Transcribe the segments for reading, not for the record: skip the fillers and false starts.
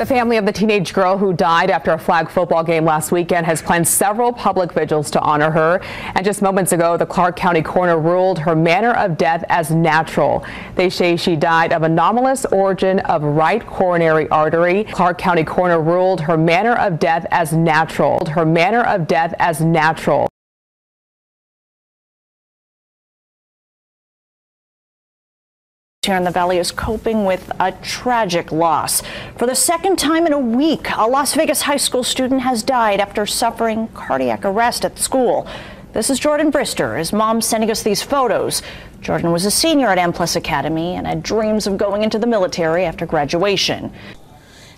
The family of the teenage girl who died after a flag football game last weekend has planned several public vigils to honor her. And just moments ago, the Clark County coroner ruled her manner of death as natural. They say she died of anomalous origin of right coronary artery. Clark County coroner ruled her manner of death as natural. Her manner of death as natural. Here in the Valley is coping with a tragic loss. For the second time in a week, a Las Vegas high school student has died after suffering cardiac arrest at school. This is Jordan Brister. His mom sending us these photos. Jordan was a senior at M+ Academy and had dreams of going into the military after graduation.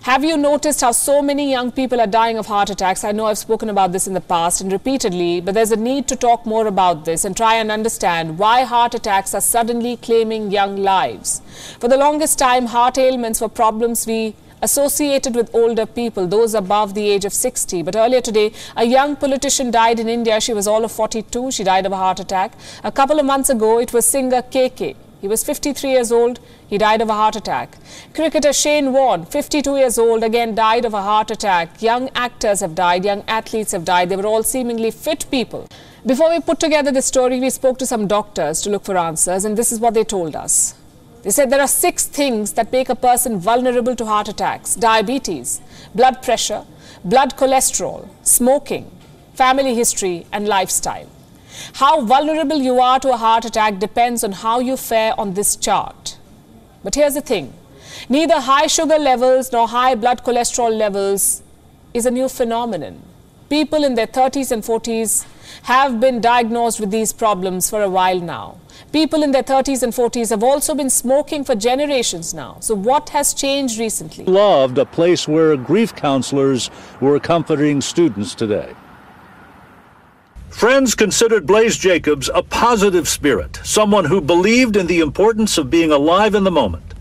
Have you noticed how so many young people are dying of heart attacks? I know I've spoken about this in the past and repeatedly, but there's a need to talk more about this and try and understand why heart attacks are suddenly claiming young lives. For the longest time, heart ailments were problems we associated with older people, those above the age of 60. But earlier today, a young politician died in India. She was all of 42. She died of a heart attack. A couple of months ago, it was singer KK. He was 53 years old. He died of a heart attack. Cricketer Shane Warne, 52 years old, again died of a heart attack. Young actors have died. Young athletes have died. They were all seemingly fit people. Before we put together this story, we spoke to some doctors to look for answers, and this is what they told us. They said there are 6 things that make a person vulnerable to heart attacks: diabetes, blood pressure, blood cholesterol, smoking, family history, and lifestyle. How vulnerable you are to a heart attack depends on how you fare on this chart. But here's the thing. Neither high sugar levels nor high blood cholesterol levels is a new phenomenon. People in their 30s and 40s have been diagnosed with these problems for a while now. People in their 30s and 40s have also been smoking for generations now. So what has changed recently? Loved a place where grief counselors were comforting students today. Friends considered Blaze Jacobs a positive spirit, someone who believed in the importance of being alive in the moment.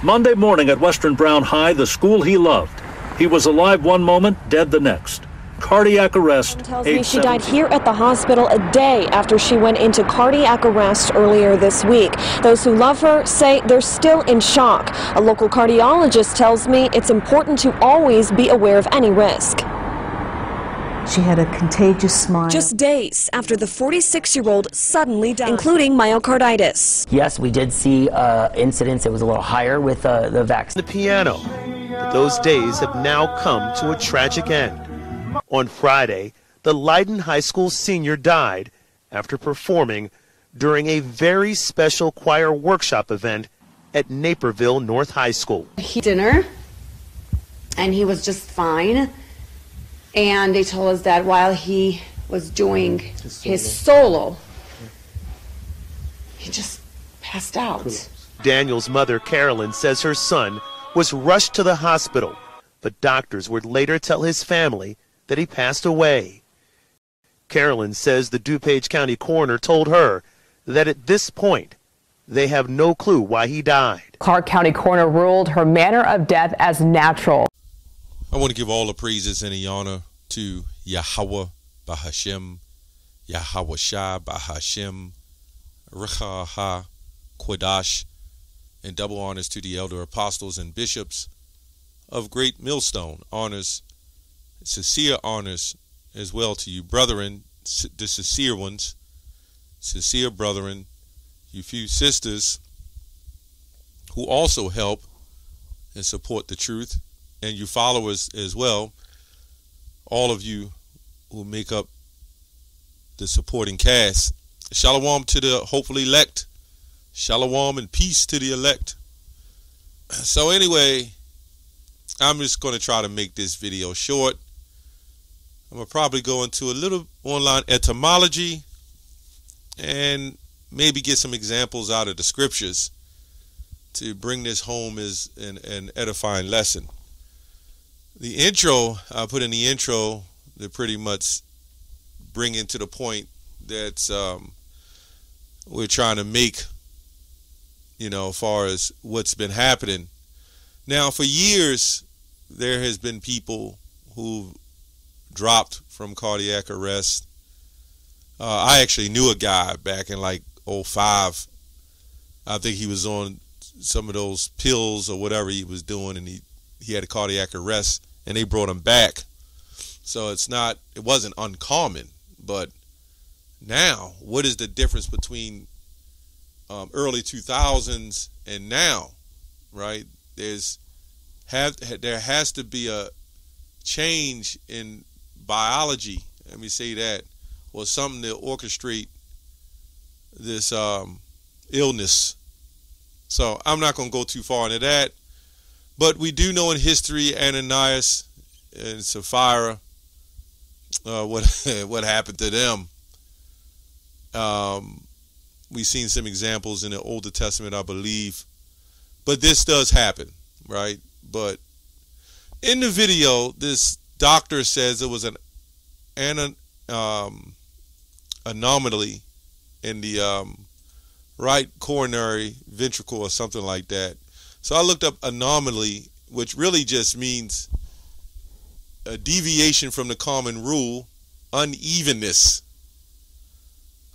Monday morning at Western Brown High, the school he loved, he was alive one moment, dead the next. Cardiac arrest. Tells me she died here at the hospital a day after she went into cardiac arrest earlier this week. Those who love her say they're still in shock. A local cardiologist tells me it's important to always be aware of any risk. She had a contagious smile. Just days after the 46-year-old suddenly died, including myocarditis. Yes, we did see incidents. It was a little higher with the vaccine. The piano. But those days have now come to a tragic end. On Friday, the Leiden High School senior died after performing during a very special choir workshop event at Naperville North High School. Dinner, and he was just fine. And they told us that while he was doing his solo, he just passed out. Daniel's mother, Carolyn, says her son was rushed to the hospital, but doctors would later tell his family that he passed away. Carolyn says the DuPage County coroner told her that at this point, they have no clue why he died. Clark County coroner ruled her manner of death as natural. I want to give all the praises and the honor to Yahweh Bahashem, Yahweh Shai Bahashem, Recha Ha Kodash, and double honors to the elder apostles and bishops of Great Millstone. Honors, sincere honors as well to you, brethren, the sincere ones, sincere brethren, you few sisters who also help and support the truth, and you followers as well, all of you who make up the supporting cast. Shalom to the hopefully elect. Shalom and peace to the elect. So anyway, I'm just going to try to make this video short. I'm going to probably go into a little online etymology and maybe get some examples out of the scriptures to bring this home as an edifying lesson. The intro, I put in the intro to pretty much bring into the point that we're trying to make, you know, as far as what's been happening. Now, for years, there has been people who dropped from cardiac arrest. I actually knew a guy back in like 05. I think he was on some of those pills or whatever he was doing, and he he had a cardiac arrest, and they brought him back. So it wasn't uncommon. But now, what is the difference between early 2000s and now, right? There has to be a change in biology, let me say that, or something to orchestrate this illness. So I'm not going to go too far into that, but we do know in history, Ananias and Sapphira, what happened to them. We've seen some examples in the Old Testament, I believe, but this does happen, right? But in the video, this doctor says it was an anomaly in the right coronary ventricle or something like that. So I looked up anomaly, which really just means a deviation from the common rule, unevenness.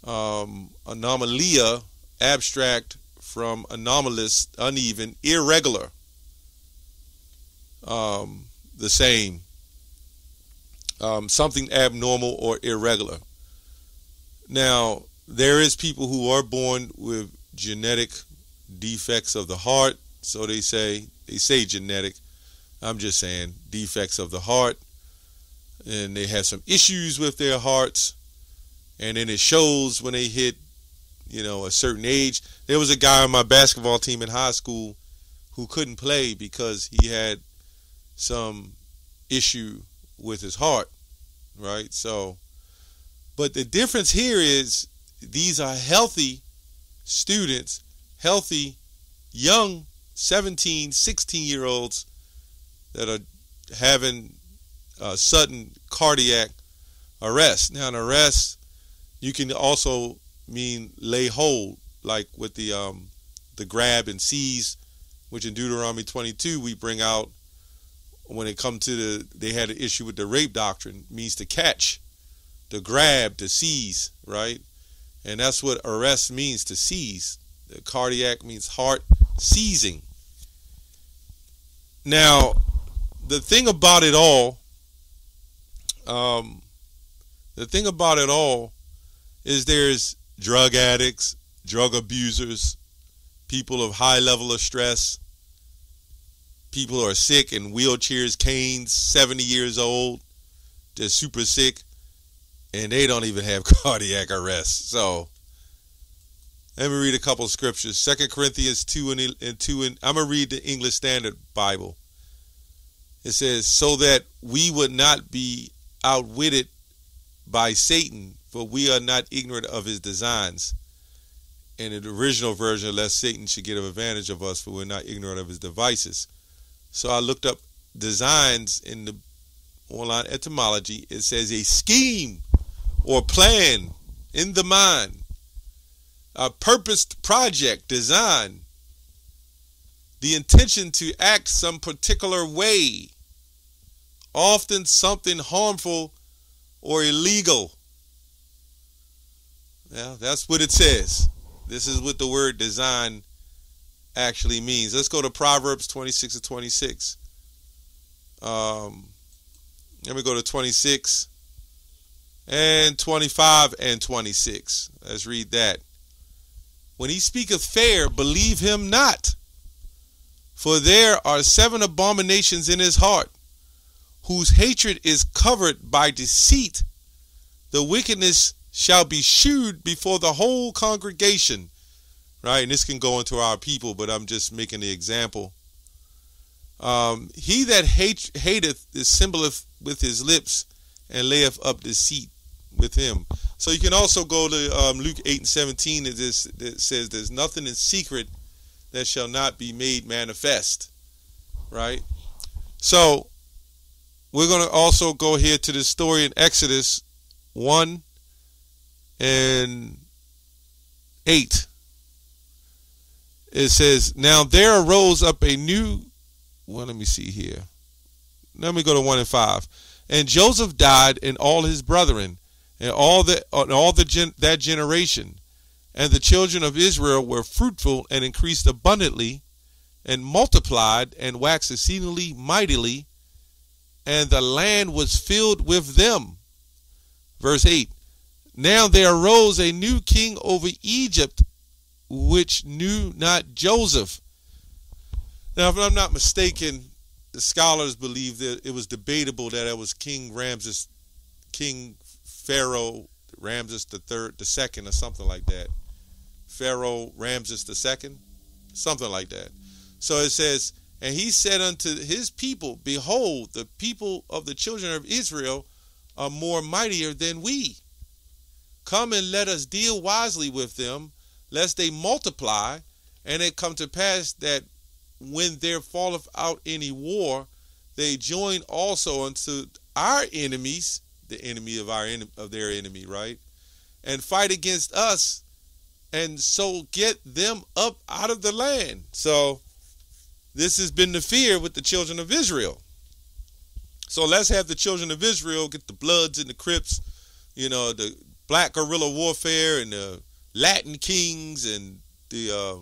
Anomalia, abstract from anomalous, uneven, irregular. The same. Something abnormal or irregular. Now, there is people who are born with genetic defects of the heart. So they say genetic. I'm just saying defects of the heart. And they have some issues with their hearts. And then it shows when they hit, a certain age. There was a guy on my basketball team in high school who couldn't play because he had some issue with his heart, right? So, but the difference here is these are healthy students, healthy young 17, 16-year-olds that are having sudden cardiac arrest. Now, an arrest, you can also mean lay hold, like with the grab and seize, which in Deuteronomy 22 we bring out when it comes to they had an issue with the rape doctrine, means to catch, to grab, to seize, right? And that's what arrest means, to seize. The cardiac means heart seizing. Now, the thing about it all, is there's drug addicts, drug abusers, people of high level of stress, people who are sick in wheelchairs, canes, 70 years old, they're super sick, and they don't even have cardiac arrest. So let me read a couple of scriptures. 2 Corinthians 2 and 2, and I'm going to read the English Standard Bible. It says, so that we would not be outwitted by Satan, for we are not ignorant of his designs. And in the original version, lest Satan should get an advantage of us, for we're not ignorant of his devices. So I looked up designs in the online etymology. It says a scheme or plan in the mind, a purposed project, design, the intention to act some particular way, often something harmful or illegal. Yeah, that's what it says. This is what the word design actually means. Let's go to Proverbs 26 and 26. Let me go to 26 and 25 and 26. Let's read that. When he speaketh fair, believe him not, for there are 7 abominations in his heart, whose hatred is covered by deceit. The wickedness shall be shewed before the whole congregation. Right, and this can go into our people, but I'm just making the example. He that hateth dissembleth with his lips, and layeth up deceit with him. So you can also go to Luke 8 and 17. It says, there's nothing in secret that shall not be made manifest. Right? So we're going to also go here to the story in Exodus 1 and 8. It says, now there arose up a new, let me see here. Let me go to 1 and 5. And Joseph died, and all his brethren, and that generation. And the children of Israel were fruitful and increased abundantly, and multiplied and waxed exceedingly mightily, and the land was filled with them. Verse 8, now there arose a new king over Egypt, which knew not Joseph. Now, if I'm not mistaken, the scholars believe that it was debatable that it was King Pharaoh Ramses the second, or something like that. Pharaoh Ramses the second, something like that. So it says, and he said unto his people, behold, the people of the children of Israel are more mightier than we. Come and let us deal wisely with them, lest they multiply, and it come to pass that when there falleth out any war, they join also unto our enemies, the enemy of their enemy, right? And fight against us, and so get them up out of the land. So this has been the fear with the children of Israel. So let's have the children of Israel get the Bloods and the Crips, the black guerrilla warfare and the Latin kings and the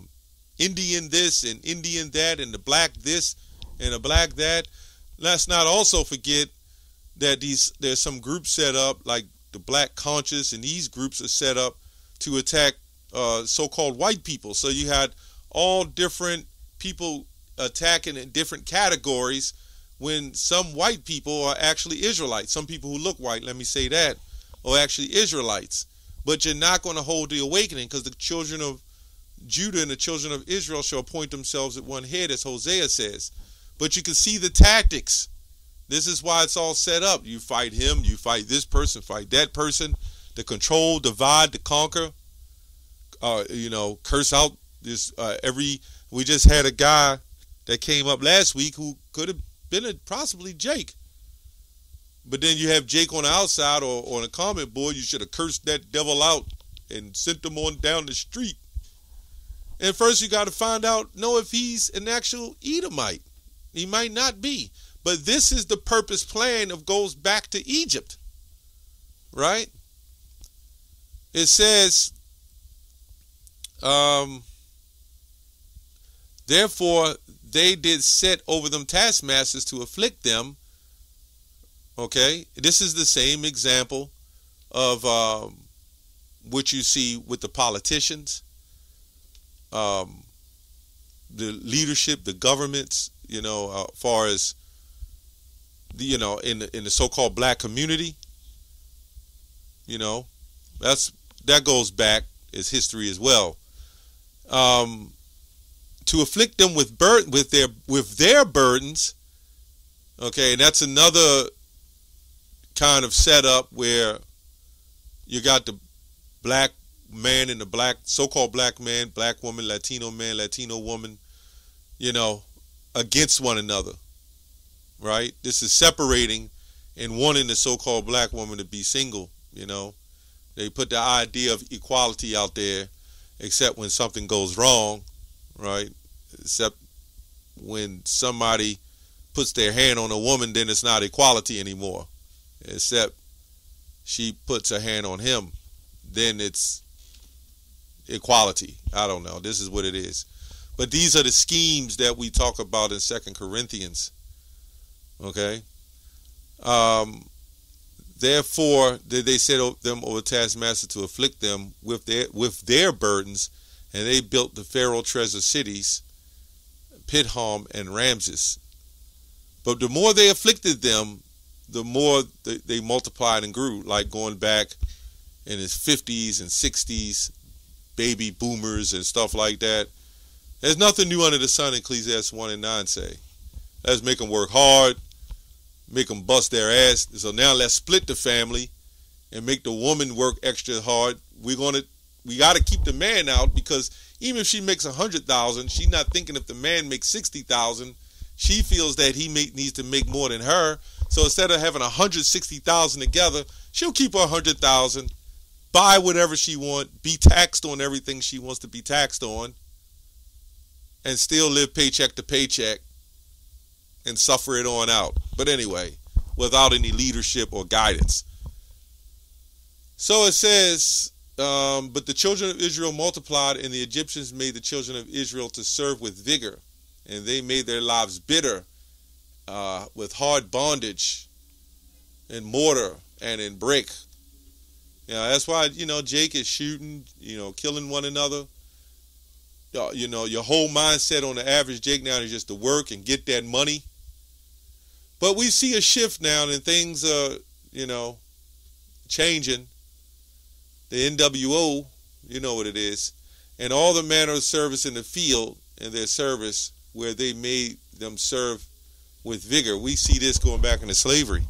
Indian this and Indian that and the black this and the black that. Let's not also forget that there's some groups set up like the Black Conscious, and these groups are set up to attack so-called white people. So you had all different people attacking in different categories, when some white people are actually Israelites. Some people who look white, let me say that, are actually Israelites. But you're not going to hold the awakening, because the children of Judah and the children of Israel shall appoint themselves at one head, as Hosea says. But you can see the tactics. This is why it's all set up. You fight him, you fight this person, fight that person, to control, divide, to conquer, curse out this we just had a guy that came up last week who could have been possibly Jake. But then you have Jake on the outside or on a comment board. You should have cursed that devil out and sent him on down the street. And first you got to find out, if he's an actual Edomite. He might not be. But this is the purpose plan of goes back to Egypt. Right? It says, therefore they did set over them taskmasters to afflict them. Okay, this is the same example of what you see with the politicians, the leadership, the governments, as far as in the so-called black community. That goes back as history as well. To afflict them with their burdens. Okay, and that's another kind of setup where you got the black man and the black so-called black man, black woman, Latino man, Latino woman, against one another. Right? This is separating and wanting the so-called black woman to be single. They put the idea of equality out there, except when something goes wrong, right? Except when somebody puts their hand on a woman, then it's not equality anymore. Except she puts her hand on him, then it's equality. I don't know. This is what it is. But these are the schemes that we talk about in 2 Corinthians. Okay? Therefore, did they set them over taskmaster to afflict them with their burdens, and they built the Pharaoh treasure cities, Pithom and Ramses. But the more they afflicted them, the more they multiplied and grew, like going back in his 50s and 60s, baby boomers and stuff like that. There's nothing new under the sun, Ecclesiastes 1:9 say. Let's make them work hard, make them bust their ass. So now let's split the family and make the woman work extra hard. We got to keep the man out, because even if she makes $100,000, she's not thinking if the man makes $60,000, she feels that he needs to make more than her. So instead of having $160,000 together, she'll keep her $100,000, buy whatever she wants, be taxed on everything she wants to be taxed on, and still live paycheck to paycheck and suffer it on out. But anyway, without any leadership or guidance. So it says, but the children of Israel multiplied, and the Egyptians made the children of Israel to serve with vigor. and they made their lives bitter with hard bondage in mortar and in brick. That's why, Jake is shooting, killing one another. Your whole mindset on the average Jake now is just to work and get that money. But we see a shift now, and things are, changing. The NWO, you know what it is, and all the manner of service in the field and their service where they made them serve with vigor. We see this going back into slavery.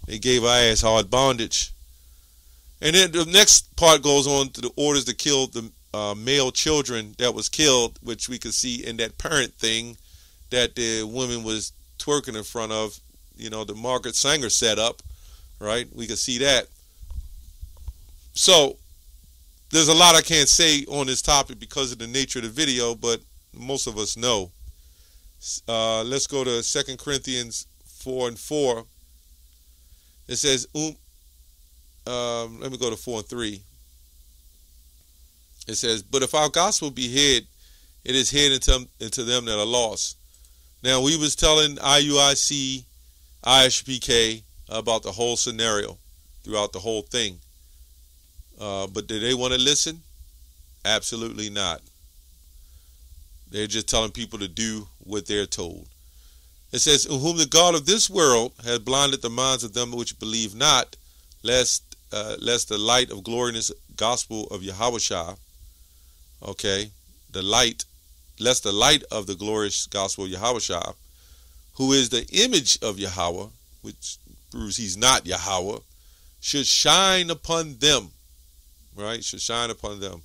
They gave our ass hard bondage. And then the next part goes on to the orders to kill the male children that was killed, which we could see in that parent thing that the woman was twerking in front of, the Margaret Sanger set up, right? We could see that. So there's a lot I can't say on this topic because of the nature of the video, but most of us know. Let's go to 2 Corinthians 4:4. It says, let me go to 4:3. It says, but if our gospel be hid, it is hid into them that are lost. Now, we was telling IUIC, ISPK about the whole scenario throughout the whole thing. But do they want to listen? Absolutely not. They're just telling people to do what they're told. It says, in whom the God of this world has blinded the minds of them which believe not, lest the light of glorious gospel of Yahushua, lest the light of the glorious gospel of Yahushua, who is the image of Yahweh, which proves he's not Yahweh, should shine upon them. Right? Should shine upon them.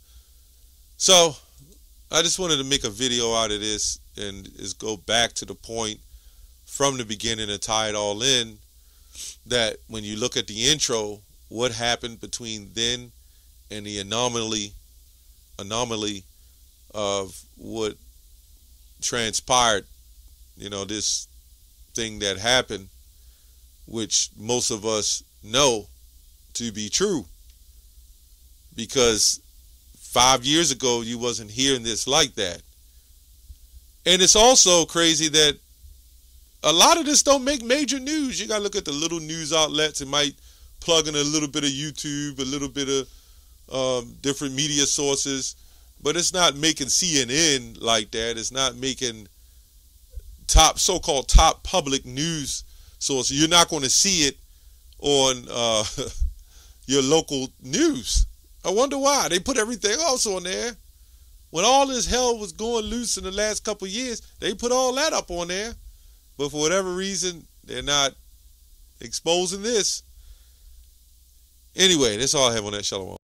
So I just wanted to make a video out of this and just go back to the point from the beginning and tie it all in, that when you look at the intro, what happened between then and the anomaly of what transpired, this thing that happened, which most of us know to be true. Because 5 years ago, you wasn't hearing this like that. And it's also crazy that a lot of this don't make major news. You got to look at the little news outlets. It might plug in a little bit of YouTube, a little bit of different media sources. But it's not making CNN like that. It's not making so-called top public news sources. You're not going to see it on your local news. I wonder why. They put everything else on there. When all this hell was going loose in the last couple of years, they put all that up on there. But for whatever reason, they're not exposing this. Anyway, that's all I have on that. Shalom.